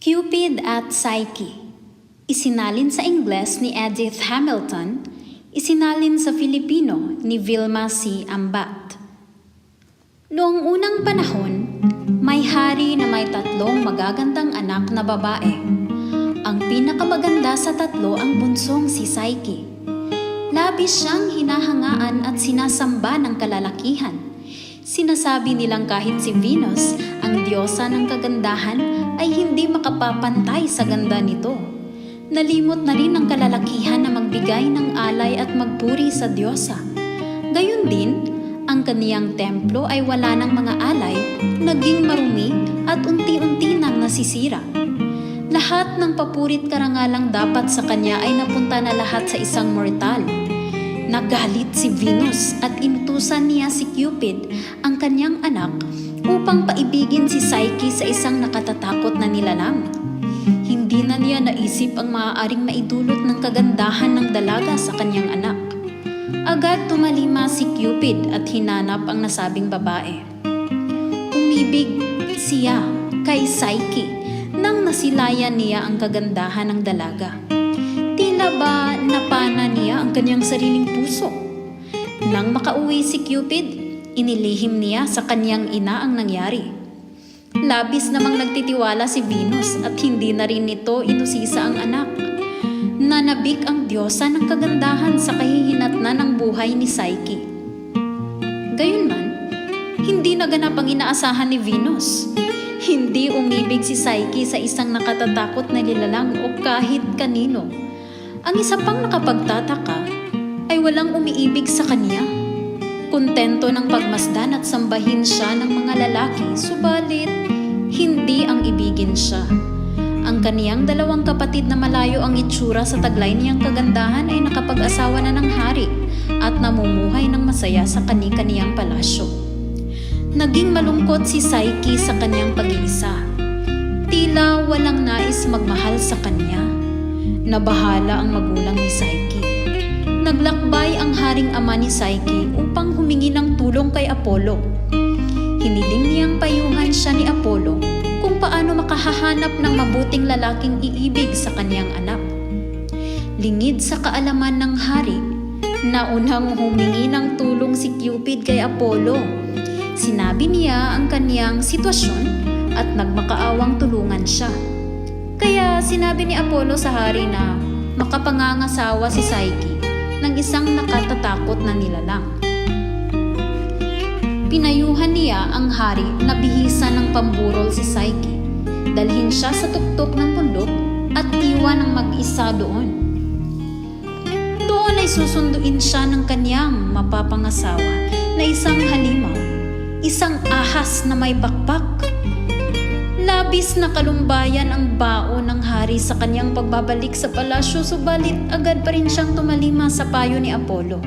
Cupid at Psyche. Isinalin sa Ingles ni Edith Hamilton, isinalin sa Filipino ni Vilma C. Ambat. Noong unang panahon, may hari na may tatlong magagandang anak na babae. Ang pinakamaganda sa tatlo ang bunsong si Psyche. Labis siyang hinahangaan at sinasamba ng kalalakihan. Sinasabi nilang kahit si Venus, ang diyosa ng kagandahan, ay hindi makapapantay sa ganda nito. Nalimot na rin ng kalalakihan na magbigay ng alay at magpuri sa diyosa. Gayon din, ang kaniyang templo ay wala ng mga alay, naging marumi at unti-unti nang nasisira. Lahat ng papurit karangalang dapat sa kanya ay napunta na lahat sa isang mortal. Nagalit si Venus at inutusan niya si Cupid, ang kanyang anak, upang paibigin si Psyche sa isang nakatatakot na nilalang. Hindi na niya naisip ang maaaring maidulot ng kagandahan ng dalaga sa kanyang anak. Agad tumalima si Cupid at hinanap ang nasabing babae. Umibig siya kay Psyche nang nasilayan niya ang kagandahan ng dalaga. Tila ba napana niya ang kanyang sariling puso? Nang makauwi si Cupid, inilihim niya sa kanyang ina ang nangyari. Labis namang nagtitiwala si Venus at hindi na rin nito inusisa ang anak. Nanabik ang diyosa ng kagandahan sa kahihinatnan ng buhay ni Psyche. Gayunman, hindi naganap ang inaasahan ni Venus. Hindi umibig si Psyche sa isang nakatatakot na nilalang o kahit kanino. Ang isa pang nakapagtataka ay walang umiibig sa kanya. Kontento ng pagmasdan at sambahin siya ng mga lalaki, subalit hindi ang ibigin siya. Ang kaniyang dalawang kapatid na malayo ang itsura sa taglay niyang kagandahan ay nakapag-asawa na ng hari at namumuhay ng masaya sa kani-kaniyang palasyo. Naging malungkot si Psyche sa kanyang pag-iisa. Tila walang nais magmahal sa kanya. Nabahala ang magulang ni Psyche. Naglakbay ang haring ama ni Psyche upang humingi ng tulong kay Apollo. Hiniling niyang payuhan siya ni Apollo kung paano makahahanap ng mabuting lalaking iibig sa kanyang anak. Lingid sa kaalaman ng hari, naunang humingi ng tulong si Cupid kay Apollo. Sinabi niya ang kanyang sitwasyon at nagmakaawang tulungan siya. Kaya sinabi ni Apollo sa hari na makapangangasawa si Psyche ng isang nakatatakot na nilalang. Pinayuhan niya ang hari na bihisan ng pamburol si Psyche. Dalhin siya sa tuktok ng bundok at iwan ng mag-isa doon. Doon ay susunduin siya ng kanyang mapapangasawa na isang halimaw, isang ahas na may bakbak. Labis na kalumbayan ang baon ng hari sa kanyang pagbabalik sa palasyo, subalit agad pa rin siyang tumalima sa payo ni Apollo.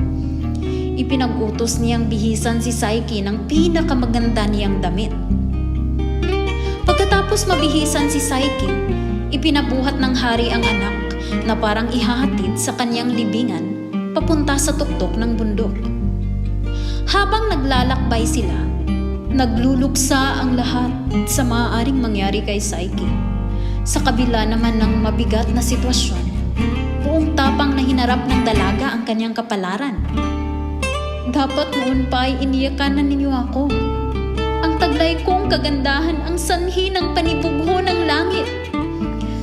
Ipinag-utos niyang bihisan si Psyche ng pinakamaganda niyang damit. Pagkatapos mabihisan si Psyche, ipinabuhat ng hari ang anak na parang ihahatid sa kanyang libingan papunta sa tuktok ng bundok. Habang naglalakbay sila, nagluluksa ang lahat sa maaaring mangyari kay Psyche. Sa kabila naman ng mabigat na sitwasyon, buong tapang na hinarap ng dalaga ang kanyang kapalaran. Dapat noon pa ay iniyakan na ninyo ako. Ang taglay kong kagandahan ang sanhi ng panibugho ng langit.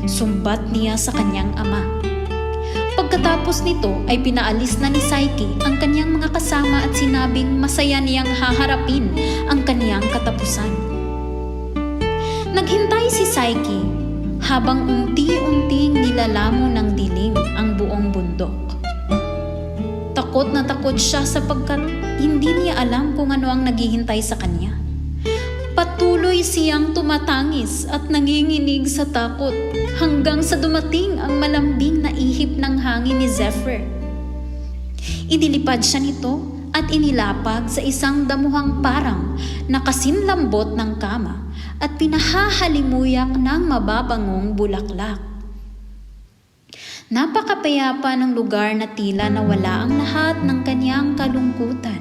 Sumbat niya sa kanyang ama. Pagkatapos nito ay pinaalis na ni Psyche ang kanyang mga kasama at sinabing masaya niyang haharapin ang kanyang katapusan. Naghintay si Psyche habang unti-unting nilalamo ng dilim ang buong bundok. Takot na takot siya sapagkat hindi niya alam kung ano ang naghihintay sa kanya. Patuloy siyang tumatangis at nanginginig sa takot hanggang sa dumating ang malambing na ihip ng hangin ni Zephyr. Inilipad siya nito at inilapag sa isang damuhang parang nakasinlambot ng kama at pinahahalimuyak ng mababangong bulaklak. Napakapayapa ng lugar na tila nawala ang lahat ng kanyang kalungkutan.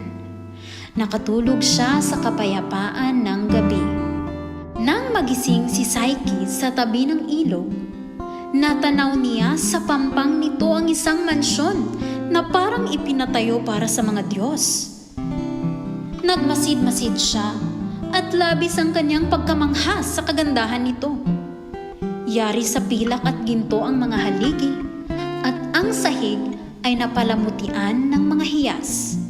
Nakatulog siya sa kapayapaan ng gabi. Nang magising si Psyche sa tabi ng ilog, natanaw niya sa pampang nito ang isang mansyon na parang ipinatayo para sa mga Diyos. Nagmasid-masid siya at labis ang kanyang pagkamangha sa kagandahan nito. Yari sa pilak at ginto ang mga haligi at ang sahig ay napalamutian ng mga hiyas.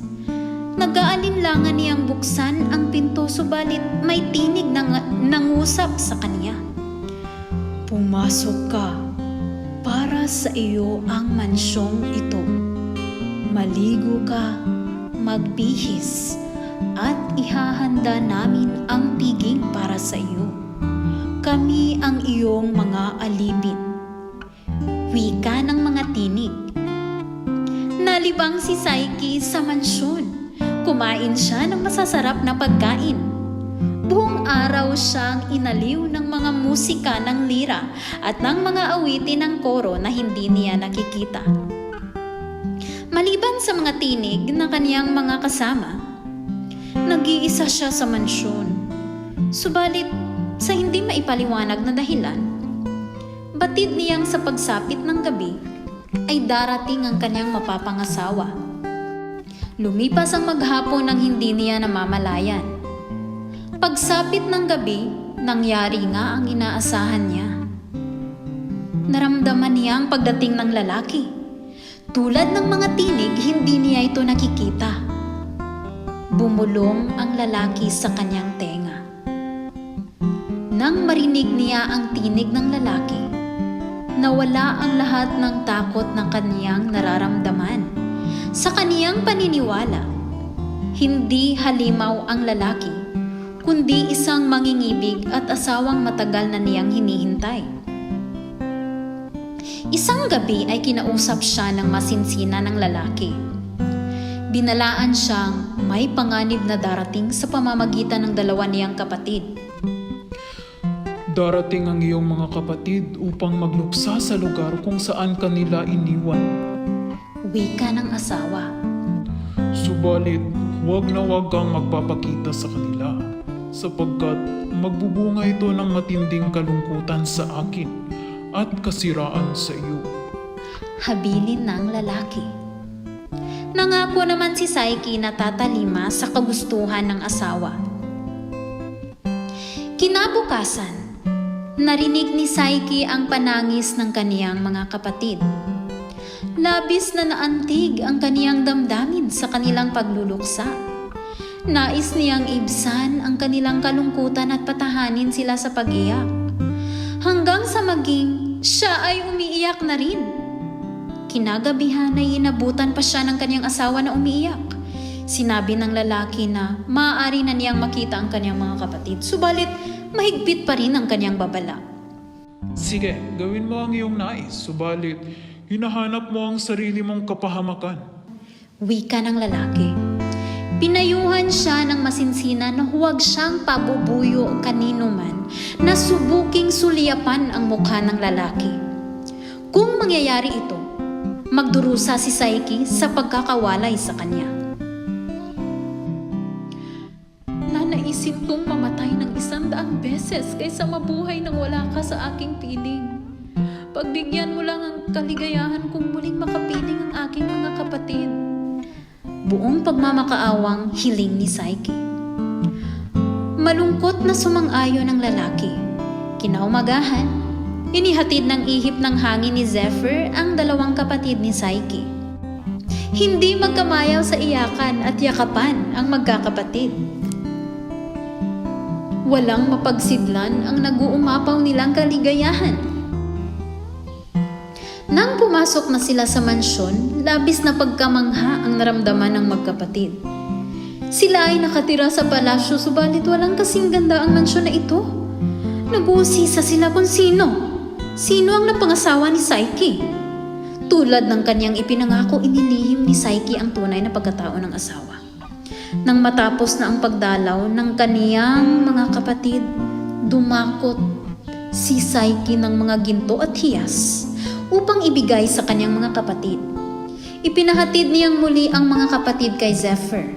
Nag-aalinlangan niyang buksan ang pinto subalit may tinig na nangusap sa kanya. Pumasok ka, para sa iyo ang mansyong ito. Maligo ka, magbihis, at ihahanda namin ang piging para sa iyo. Kami ang iyong mga alipin. Wika ng mga tinig. Nalibang si Psyche sa mansyon. Kumain siya ng masasarap na pagkain. Buong araw siyang inaliw ng mga musika ng lira at ng mga awitin ng koro na hindi niya nakikita. Maliban sa mga tinig na kaniyang mga kasama, nag-iisa siya sa mansyon. Subalit, sa hindi maipaliwanag na dahilan, batid niyang sa pagsapit ng gabi ay darating ang kanyang mapapangasawa. Lumipas ang maghapon nang hindi niya namamalayan. Pagsapit ng gabi, nangyari nga ang inaasahan niya. Naramdaman niya ang pagdating ng lalaki. Tulad ng mga tinig, hindi niya ito nakikita. Bumulong ang lalaki sa kanyang tenga. Nang marinig niya ang tinig ng lalaki, nawala ang lahat ng takot na kaniyang nararamdaman. Sa kaniyang paniniwala, hindi halimaw ang lalaki, kundi isang mangingibig at asawang matagal na niyang hinihintay. Isang gabi ay kinausap siya ng masinsina ng lalaki. Binalaan siyang may panganib na darating sa pamamagitan ng dalawa niyang kapatid. Darating ang iyong mga kapatid upang magluksa sa lugar kung saan kanila iniwan. Wika ng asawa. Subalit, huwag na huwag kang magpapakita sa kanila, sapagkat magbubunga ito ng matinding kalungkutan sa akin at kasiraan sa iyo. Habilin ng lalaki. Nangako naman si Psyche na tatalima sa kagustuhan ng asawa. Kinabukasan, narinig ni Psyche ang panangis ng kaniyang mga kapatid. Labis na naantig ang kaniyang damdamin sa kanilang pagluluksa. Nais niyang ibsan ang kanilang kalungkutan at patahanin sila sa pag-iyak. Hanggang sa maging siya ay umiiyak na rin. Kinagabihan ay inabutan pa siya ng kanyang asawa na umiiyak. Sinabi ng lalaki na maaari na niyang makita ang kanyang mga kapatid, subalit mahigpit pa rin ang kanyang babala. Sige, gawin mo ang iyong nais, subalit hinahanap mo ang sarili mong kapahamakan. Wika ng lalaki. Pinayuhan siya ng masinsina na huwag siyang pabubuyo kanino man na subuking sulyapan ang mukha ng lalaki. Kung mangyayari ito, magdurusa si Psyche sa pagkakawalay sa kanya. Nanaisin kong mamatay ng 100 beses kaysa mabuhay nang wala ka sa aking piling. Pagbigyan mo lang ang kaligayahan kung muling makapiling ang aking mga kapatid. Buong pagmamakaawang hiling ni Psyche. Malungkot na sumang-ayon ng lalaki. Kinaumagahan, inihatid ng ihip ng hangin ni Zephyr ang dalawang kapatid ni Psyche. Hindi magkamayaw sa iyakan at yakapan ang magkakapatid. Walang mapagsidlan ang nag-uumapaw nilang kaligayahan. Nang pumasok na sila sa mansyon, labis na pagkamangha ang naramdaman ng magkapatid. Sila ay nakatira sa palasyo, subalit walang kasing ganda ang mansyon na ito. Nag-uusisa sila kung sino ang napangasawa ni Psyche. Tulad ng kanyang ipinangako, inilihim ni Psyche ang tunay na pagkatao ng asawa. Nang matapos na ang pagdalaw ng kaniyang mga kapatid, dumakot si Psyche ng mga ginto at hiyas upang ibigay sa kanyang mga kapatid. Ipinahatid niyang muli ang mga kapatid kay Zephyr.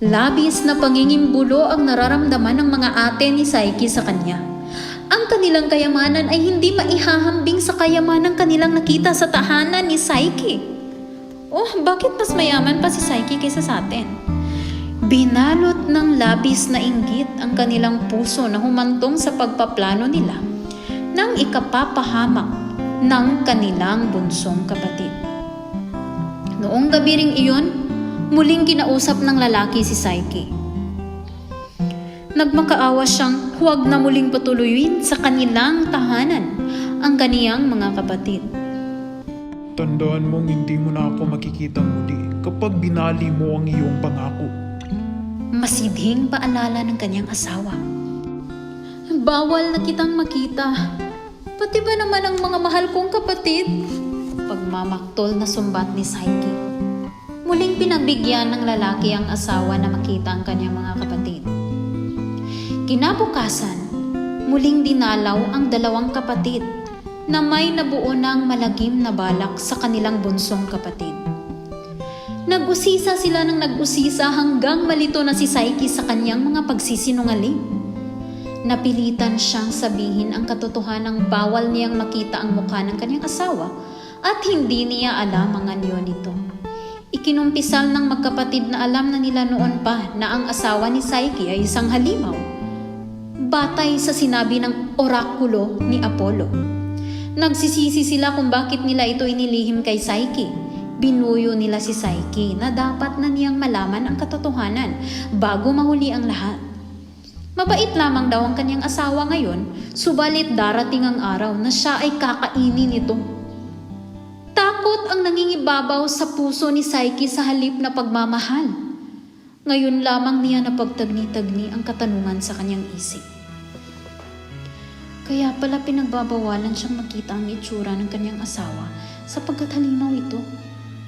Labis na pangingimbulo ang nararamdaman ng mga ate ni Saiki sa kanya. Ang kanilang kayamanan ay hindi maihahambing sa kayamanang kanilang nakita sa tahanan ni Saiki. Oh, bakit mas mayaman pa si Saiki kaysa sa atin? Binalot ng labis na inggit ang kanilang puso na humantong sa pagpaplano nila ng ikapapahamak ng kanilang bunsong kapatid. Noong gabi ring iyon, muling kinausap ng lalaki si Saiki. Nagmakaawa siyang huwag na muling patuloyin sa kanilang tahanan ang kaniyang mga kapatid. Tandaan mong hindi mo na ako makikita muli kapag binali mo ang iyong pangako. Masidhing paalala ng kanyang asawa. Bawal na kitang makita. Pati ba naman ang mga mahal kong kapatid? Pagmamaktol na sumbat ni Saiki. Muling pinagbigyan ng lalaki ang asawa na makita ang kanyang mga kapatid. Kinabukasan, muling dinalaw ang dalawang kapatid na may nabuo ng malagim na balak sa kanilang bunsong kapatid. Nag-usisa sila ng nag-usisa hanggang malito na si Saiki sa kanyang mga pagsisinungaling. Napilitan siyang sabihin ang katotohanang bawal niyang makita ang mukha ng kanyang asawa at hindi niya alam ang anyo nito. Ikinumpisal ng magkapatid na alam na nila noon pa na ang asawa ni Saiki ay isang halimaw, batay sa sinabi ng orakulo ni Apollo. Nagsisisi sila kung bakit nila ito inilihim kay Saiki. Binuyo nila si Saiki na dapat na niyang malaman ang katotohanan bago mahuli ang lahat. Mabait lamang daw ang kanyang asawa ngayon, subalit darating ang araw na siya ay kakainin nito. Takot ang nangingibabaw sa puso ni Saiki sa halip na pagmamahal. Ngayon lamang niya napagtagni-tagni ang katanungan sa kanyang isip. Kaya pala pinagbabawalan siyang makita ang itsura ng kanyang asawa sapagkat halimaw ito.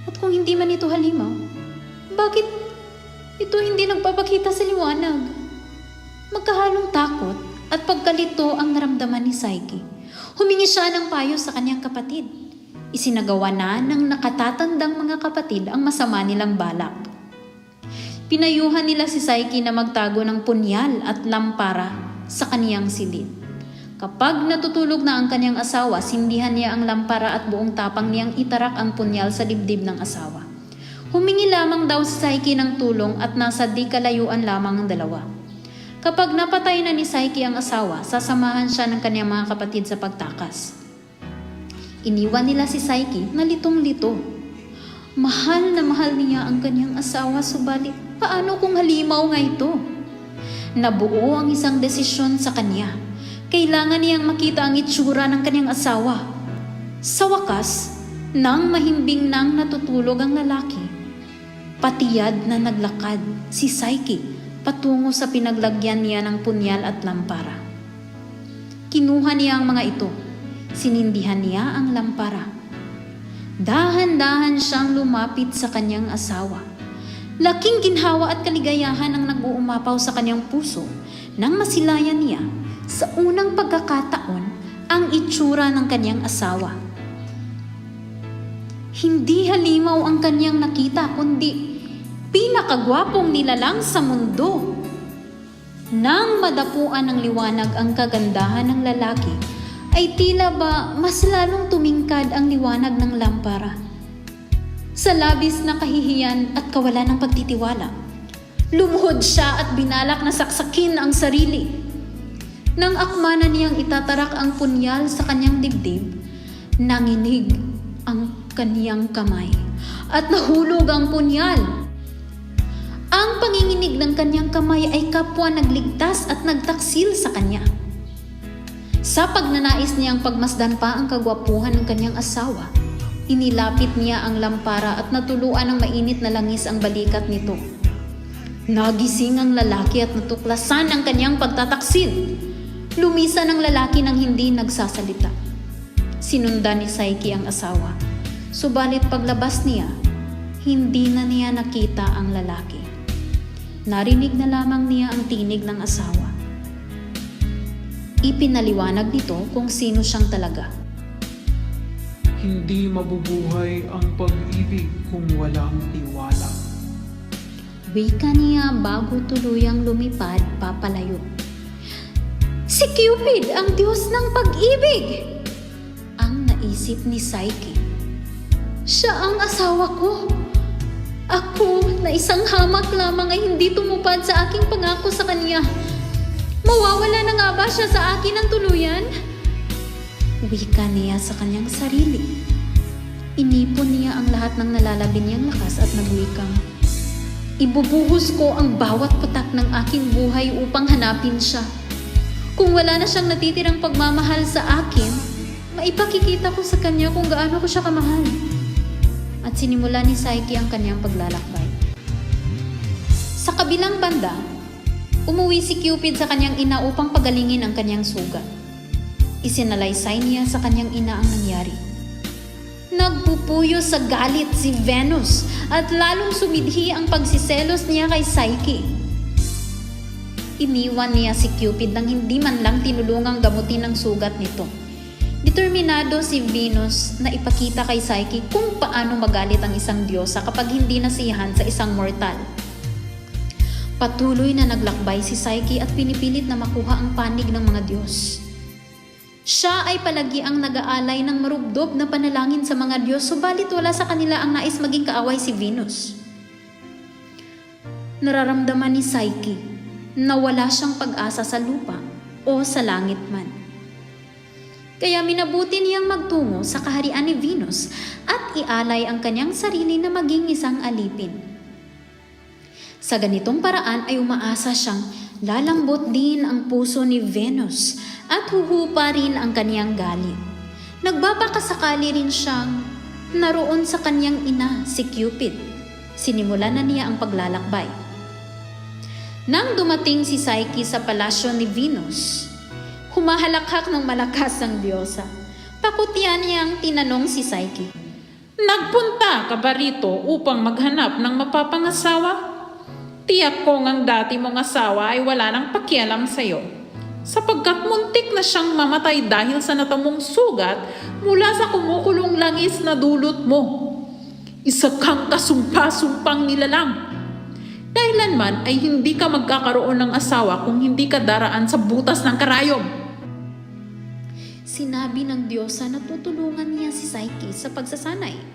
At kung hindi man ito halimaw, bakit ito hindi nagpapakita sa liwanag? Magkahalong takot at pagkalito ang naramdaman ni Saiki. Humingi siya ng payo sa kanyang kapatid. Isinagawa na ng nakatatandang mga kapatid ang masama nilang balak. Pinayuhan nila si Saiki na magtago ng punyal at lampara sa kaniyang silid. Kapag natutulog na ang kanyang asawa, sindihan niya ang lampara at buong tapang niyang itarak ang punyal sa dibdib ng asawa. Humingi lamang daw si Saiki ng tulong at nasa di kalayuan lamang ang dalawa. Kapag napatay na ni Saiki ang asawa, sasamahan siya ng kanyang mga kapatid sa pagtakas. Iniwan nila si Saiki na litong-lito. Mahal na mahal niya ang kanyang asawa, subalit paano kung halimaw nga ito? Nabuo ang isang desisyon sa kanya. Kailangan niyang makita ang itsura ng kanyang asawa. Sa wakas, nang mahimbing nang natutulog ang lalaki, patiyad na naglakad si Saiki patungo sa pinaglagyan niya ng punyal at lampara. Kinuha niya ang mga ito. Sinindihan niya ang lampara. Dahan-dahan siyang lumapit sa kanyang asawa. Laking ginhawa at kaligayahan ang nag-uumapaw sa kanyang puso nang masilayan niya sa unang pagkakataon ang itsura ng kanyang asawa. Hindi halimaw ang kanyang nakita, kundi pinakagwapong nilalang sa mundo. Nang madapuan ng liwanag ang kagandahan ng lalaki, ay tila ba mas lalong tumingkad ang liwanag ng lampara. Sa labis na kahihiyan at kawalan ng pagtitiwala, lumuhod siya at binalak na saksakin ang sarili. Nang akmana niyang itatarak ang punyal sa kanyang dibdib, nanginig ang kaniyang kamay at nahulog ang punyal. Ang panginginig ng kanyang kamay ay kapwa nagligtas at nagtaksil sa kanya. Sa pagnanais niyang pagmasdan pa ang kagwapuhan ng kanyang asawa, inilapit niya ang lampara at natuluan ng mainit na langis ang balikat nito. Nagising ang lalaki at natuklasan ang kanyang pagtataksil. Lumisan ang lalaki nang hindi nagsasalita. Sinundan ni Saiki ang asawa. Subalit paglabas niya, hindi na niya nakita ang lalaki. Narinig na lamang niya ang tinig ng asawa. Ipinaliwanag nito kung sino siyang talaga. Hindi mabubuhay ang pag-ibig kung walang tiwala. Wika niya bago tuluyang lumipad papalayo. Si Cupid ang Diyos ng pag-ibig! Ang naisip ni Psyche. Siya ang asawa ko. Ako na isang hamak lamang ay hindi tumupad sa aking pangako sa kanya. Mawawala na nga ba siya sa akin ng tuluyan? Wika niya sa kanyang sarili. Inipon niya ang lahat ng nalalabi niyang lakas at nagwikang, ibubuhos ko ang bawat patak ng aking buhay upang hanapin siya. Kung wala na siyang natitirang pagmamahal sa akin, maipakikita ko sa kanya kung gaano ko siya kamahal. At sinimula ni Psyche ang kanyang paglalakbay. Sa kabilang banda, umuwi si Cupid sa kanyang ina upang pagalingin ang kanyang sugat. Isinalaysay niya sa kanyang ina ang nangyari. Nagpupuyo sa galit si Venus at lalong sumidhi ang pagsiselos niya kay Psyche. Iniwan niya si Cupid nang hindi man lang tinulungang gamutin ang sugat nito. Determinado si Venus na ipakita kay Psyche kung paano magalit ang isang diyosa kapag hindi nasiyahan sa isang mortal. Patuloy na naglakbay si Psyche at pinipilit na makuha ang panig ng mga Diyos. Siya ay palagi ang nag-aalay ng marubdob na panalangin sa mga Diyos, subalit wala sa kanila ang nais maging kaaway si Venus. Nararamdaman ni Psyche na wala siyang pag-asa sa lupa o sa langit man. Kaya minabuti niyang magtungo sa kaharian ni Venus at ialay ang kanyang sarili na maging isang alipin. Sa ganitong paraan ay umaasa siyang lalambot din ang puso ni Venus at huhupa rin ang kaniyang galit. Nagbabakasakali rin siyang naroon sa kaniyang ina, si Cupid. Sinimulan na niya ang paglalakbay. Nang dumating si Psyche sa palasyo ni Venus, humahalakhak ng malakas ang diyosa. Pakutyan niyang tinanong si Psyche, Nagpunta ka ba rito upang maghanap ng mapapangasawa? Tiyak ko ngang dati mong asawa ay wala nang pakialam sa'yo, sapagkat muntik na siyang mamatay dahil sa natamong sugat mula sa kumukulong langis na dulot mo. Isa kang kasumpa-sumpang nilalang. Kailanman ay hindi ka magkakaroon ng asawa kung hindi ka daraan sa butas ng karayom. Sinabi ng diyosa na tutulungan niya si Psyche sa pagsasanay.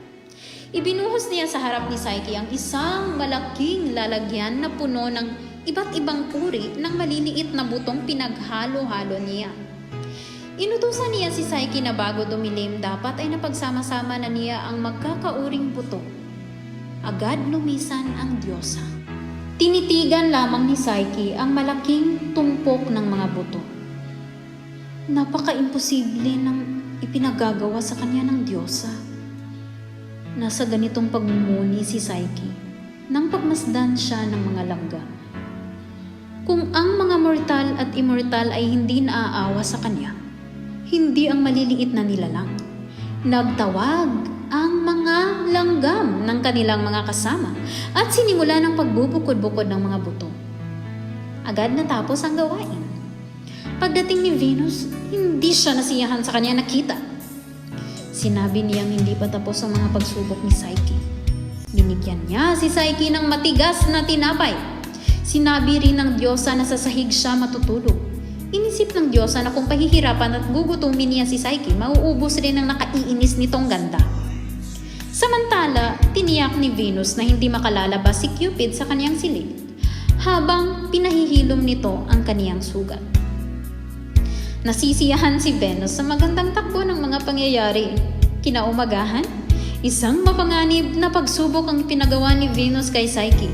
Ibinuhos niya sa harap ni Psyche ang isang malaking lalagyan na puno ng iba't ibang uri ng maliliit na butong pinaghalo-halo niya. Inutusan niya si Psyche na bago dumilim dapat ay napagsama-sama na niya ang magkakauring buto. Agad lumisan ang diyosa. Tinitigan lamang ni Psyche ang malaking tumpok ng mga buto. Napaka-imposible ng ipinagagawa sa kanya ng diyosa. Nasa ganitong pagmumuni si Psyche nang pagmasdan siya ng mga langgam. Kung ang mga mortal at immortal ay hindi naaawa sa kanya, hindi ang maliliit na nilalang. Nagtawag ang mga langgam ng kanilang mga kasama at sinimula ng pagbubukod-bukod ng mga buto. Agad natapos ang gawain. Pagdating ni Venus, hindi siya nasiyahan sa kanya nakita. Sinabi niyang hindi pa tapos ang mga pagsubok ni Psyche. Binigyan niya si Psyche ng matigas na tinapay. Sinabi rin ng diyosa na sa sahig siya matutulog. Inisip ng diyosa na kung pahihirapan at gugutumin niya si Psyche, mauubos rin ang nakaiinis nitong ganda. Samantala, tiniyak ni Venus na hindi makalalabas si Cupid sa kanyang silid, habang pinahihilom nito ang kaniyang sugat. Nasisiyahan si Venus sa magandang takbo ng mga pangyayari. Kinaumagahan, isang mapanganib na pagsubok ang pinagawa ni Venus kay Psyche.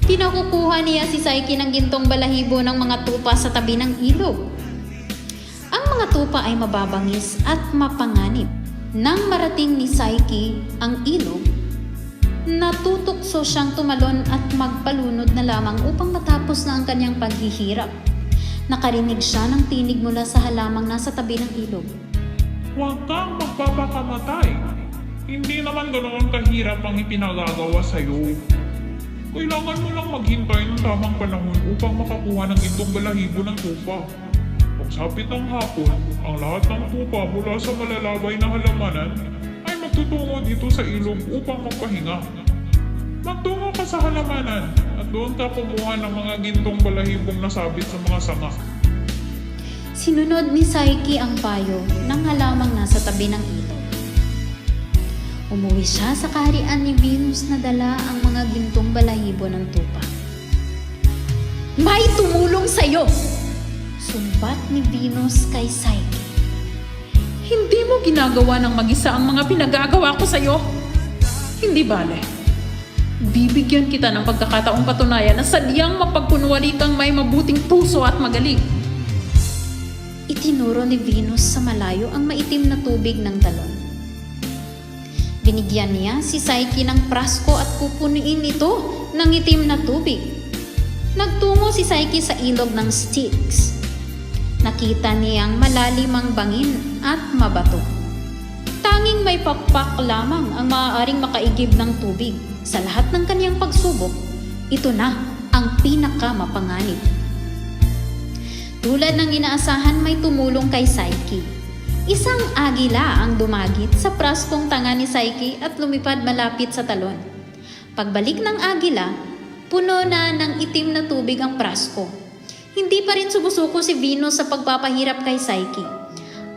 Pinakukuha niya si Psyche ng gintong balahibo ng mga tupa sa tabi ng ilog. Ang mga tupa ay mababangis at mapanganib. Nang marating ni Psyche ang ilog, natutokso siyang tumalon at magpalunod na lamang upang matapos na ang kanyang paghihirap. Nakarinig siya ng tinig mula sa halamang nasa tabi ng ilog. Huwag kang magpapakamatay. Hindi naman ganoon kahirap ang ipinagagawa sa'yo. Kailangan mo lang maghintay ng tamang panahon upang makakuha ng gintong balahibo ng tupa. Pagsapit ng hapon, ang lahat ng tupa mula sa malalabay na halamanan ay magtutungo dito sa ilog upang magpahinga. Magtungo ka sa halamanan at doon ka kumuha ng mga gintong balahibong nasabit sa mga sanga. Sinunod ni Psyche ang payo ng halamang nasa tabi ng ilog. Umuwi siya sa kaharian ni Venus na dala ang mga gintong balahibo ng tupa. May tumulong sa'yo! Sumbat ni Venus kay Psyche. Hindi mo ginagawa ng mag-isa ang mga pinagagawa ko sa'yo. Hindi bale. Bibigyan kita ng pagkakataong patunayan na sadyang mapagkunwari kang may mabuting puso at magaling. Itinuro ni Venus sa malayo ang maitim na tubig ng talon. Binigyan niya si Psyche ng prasko at pupunuin ito ng itim na tubig. Nagtungo si Psyche sa ilog ng Styx. Nakita niyang malalim ang bangin at mabato. Tanging may pakpak lamang ang maaaring makaigib ng tubig. Sa lahat ng kaniyang pagsubok, ito na ang pinakamapanganib. Tulad ng inaasahan, may tumulong kay Psyche. Isang agila ang dumagit sa praskong tanga ni Psyche at lumipad malapit sa talon. Pagbalik ng agila, puno na ng itim na tubig ang prasko. Hindi pa rin sumusuko si Venus sa pagpapahirap kay Psyche.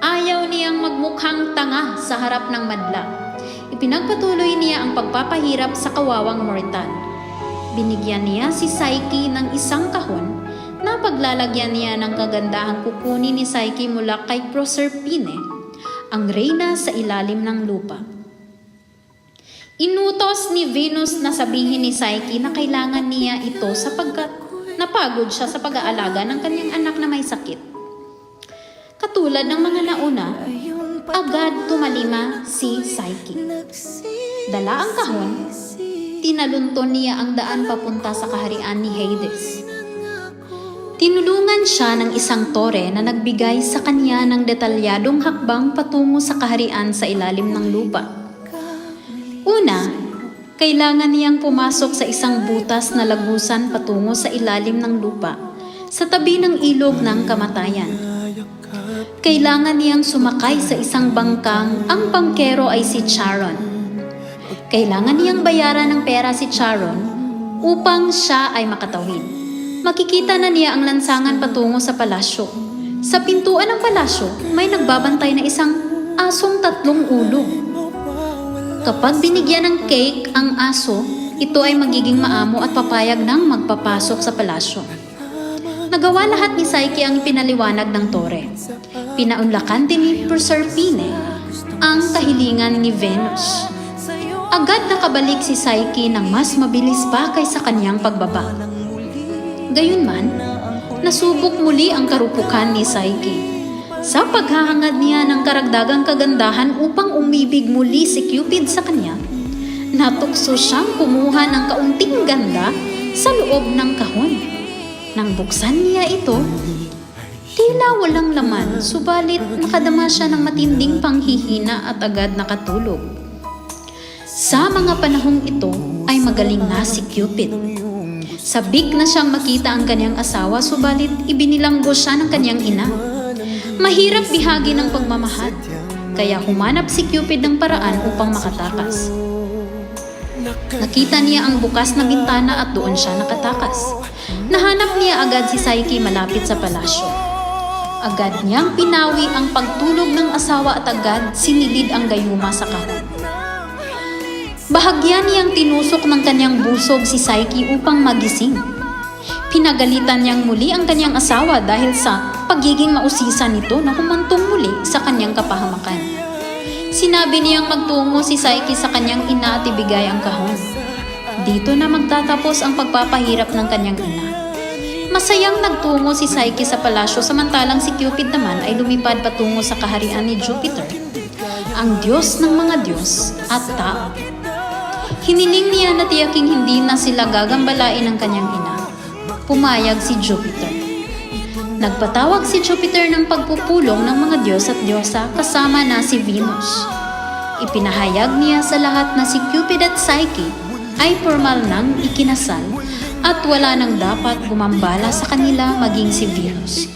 Ayaw niyang magmukhang tanga sa harap ng madla. Ipinagpatuloy niya ang pagpapahirap sa kawawang mortal. Binigyan niya si Psyche ng isang kahon na paglalagyan niya ng kagandahang kukunin ni Psyche mula kay Proserpine, ang reyna sa ilalim ng lupa. Inutos ni Venus na sabihin ni Psyche na kailangan niya ito sapagkat napagod siya sa pag-aalaga ng kanyang anak na may sakit. Katulad ng mga nauna, agad tumalima si Psyche. Dala ang kahon, tinalunton niya ang daan papunta sa kaharian ni Hades. Tinulungan siya ng isang tore na nagbigay sa kanya ng detalyadong hakbang patungo sa kaharian sa ilalim ng lupa. Una, kailangan niyang pumasok sa isang butas na lagusan patungo sa ilalim ng lupa, sa tabi ng ilog ng kamatayan. Kailangan niyang sumakay sa isang bangkang ang bangkero ay si Charon. Kailangan niyang bayaran ng pera si Charon upang siya ay makatawid. Makikita na niya ang lansangan patungo sa palasyo. Sa pintuan ng palasyo, may nagbabantay na isang asong 3 ulo. Kapag binigyan ng cake ang aso, ito ay magiging maamo at papayag ng magpapasok sa palasyo. Nagawa lahat ni Psyche ang pinaliwanag ng tore. Pinaunlakan din ni Proserpine ang kahilingan ni Venus. Agad nakabalik si Psyche ng mas mabilis pa kaysa kanyang pagbaba. Gayunman, nasubok muli ang karupukan ni Psyche. Sa paghahangad niya ng karagdagang kagandahan upang umibig muli si Cupid sa kanya, natukso siyang kumuha ng kaunting ganda sa loob ng kahon. Nang buksan niya ito, tila walang laman, subalit nakadama siya ng matinding panghihina at agad nakatulog. Sa mga panahong ito ay magaling na si Cupid. Sabik na siyang makita ang kanyang asawa, subalit ibinilanggo siya ng kanyang ina. Mahirap bihagi ng pagmamahal, kaya humanap si Cupid ng paraan upang makatakas. Nakita niya ang bukas na bintana at doon siya nakatakas. Nahanap niya agad si Psyche malapit sa palasyo. Agad niyang pinawi ang pagtulog ng asawa at agad sinilid ang gayuma sa kahon. Bahagyan niyang tinusok ng kanyang busog si Psyche upang magising. Pinagalitan niyang muli ang kanyang asawa dahil sa pagiging mausisa nito na humantong muli sa kanyang kapahamakan. Sinabi niyang magtungo si Psyche sa kanyang ina at ibigay ang kahon. Dito na magtatapos ang pagpapahirap ng kanyang ina. Masayang nagtungo si Psyche sa palasyo samantalang si Cupid naman ay lumipad patungo sa kaharian ni Jupiter, ang Diyos ng mga Diyos at tao. Hiniling niya na tiyaking hindi na sila gagambalain ng kanyang ina. Pumayag si Jupiter. Nagpatawag si Jupiter ng pagpupulong ng mga Diyos at Diyosa kasama na si Venus. Ipinahayag niya sa lahat na si Cupid at Psyche ay formal nang ikinasal at wala nang dapat gumambala sa kanila maging si Venus.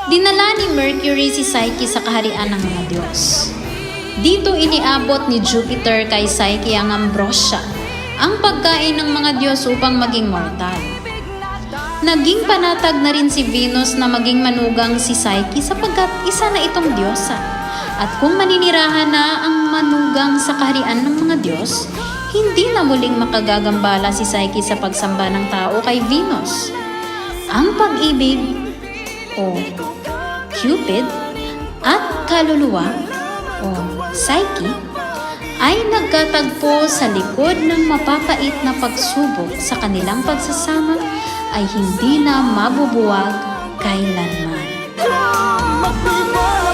Dinala ni Mercury si Psyche sa kaharian ng mga Diyos. Dito iniabot ni Jupiter kay Psyche ang ambrosia, ang pagkain ng mga Diyos upang maging mortal. Naging panatag na rin si Venus na maging manugang si Psyche sapagkat isa na itong diyosa. At kung maninirahan na ang manugang sa kaharian ng mga Diyos, hindi na muling makagagambala si Psyche sa pagsamba ng tao kay Venus. Ang pag-ibig o Cupid at kaluluwa o Psyche ay nagkatagpo sa likod ng mapapait na pagsubok sa kanilang pagsasama ay hindi na mabubuwag kailanman. Magdiwang